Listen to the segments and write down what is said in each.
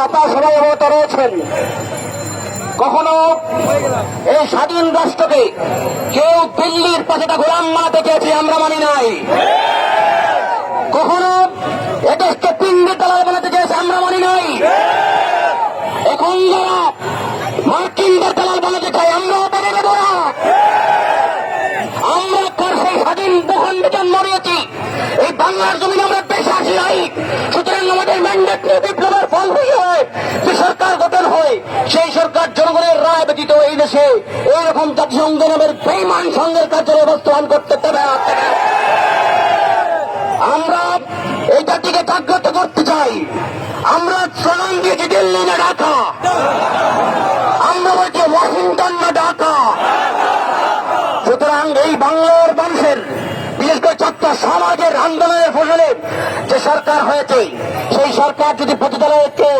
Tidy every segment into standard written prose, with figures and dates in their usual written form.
আপনারা সবাই অবগত রয়েছেন, কখনো এই স্বাধীন রাষ্ট্রকে কেউ দিল্লির পাশেটা গোলাম বানাতে চেয়েছে, আমরা মানি নাই। কখনো এদেশকে পিণ্ডি দালাল বানাতে চেয়েছে, আমরা মানি নাই। এখন যারা মার্কিনদের দালাল বানাতে চাই, আমরা মেনে নেব না। আমরা কার সেই স্বাধীন ভূখণ্ডে জন্ম নিয়েছি, এই বাংলার জমিনে আমরা বেশি আসি নাই। সুতরাং আমাদের ম্যান্ডেট নিয়ে বিপ্লবের ফল হয়ে যে সরকার গঠন হয়, সেই সরকার জনগণের রায় ব্যতীত এই দেশে এইরকম জাতিসংঘ নামের বেইমান সংঘের কার্যালয় বাস্তবায়ন করতে দেবে না। আমরা এই জাতিকে জাগ্রত করতে চাই। আমরা স্লোগান দিয়েছি দিল্লি না ঢাকা, আমরা বলছি ওয়াশিংটন না ঢাকা। সুতরাং এই বাংলার মানুষের, বিশেষ করে ছাত্র সমাজের আন্দোলনের ফসলে যে সরকার হয়েছে, সেই সরকার যদি পতিতালয়কে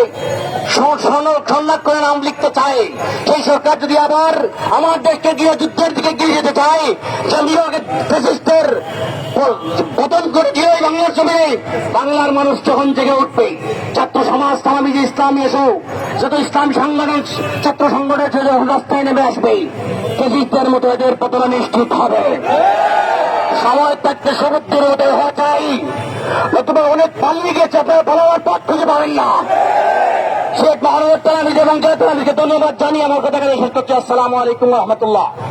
সন্ন্যাস করে নাম লিখতে চায়, সেই সরকার যদি আবার আমার দেশকে গিয়ে যুদ্ধের দিকে গিয়ে যেতে চায়, জাতীয় ফ্যাসিস্টের পতন করে দিয়ে বাংলার জমিনে বাংলার মানুষ যখন জেগে উঠবে, ছাত্র সমাজ তামামি যে ইসলামী এসো যত ইসলাম সংগঠন ছাত্র সংগঠনের যখন রাস্তায় নেমে আসবে, ফ্যাসিস্টের মতো এদের পতন নিশ্চিত হবে। সময় থাকতে সমুদ্রের উদয় হওয়া চাই, নতুবা অনেক পালিয়ে গেছে, আপনারা ভালোবার পথ খুঁজে পাবেন না। শেখ মাহমুদ তালামিজ এবং জাতীয় ধন্যবাদ জানিয়ে আমার কথা শেষ করছি। আসসালামু আলাইকুম রহমতুল্লাহ।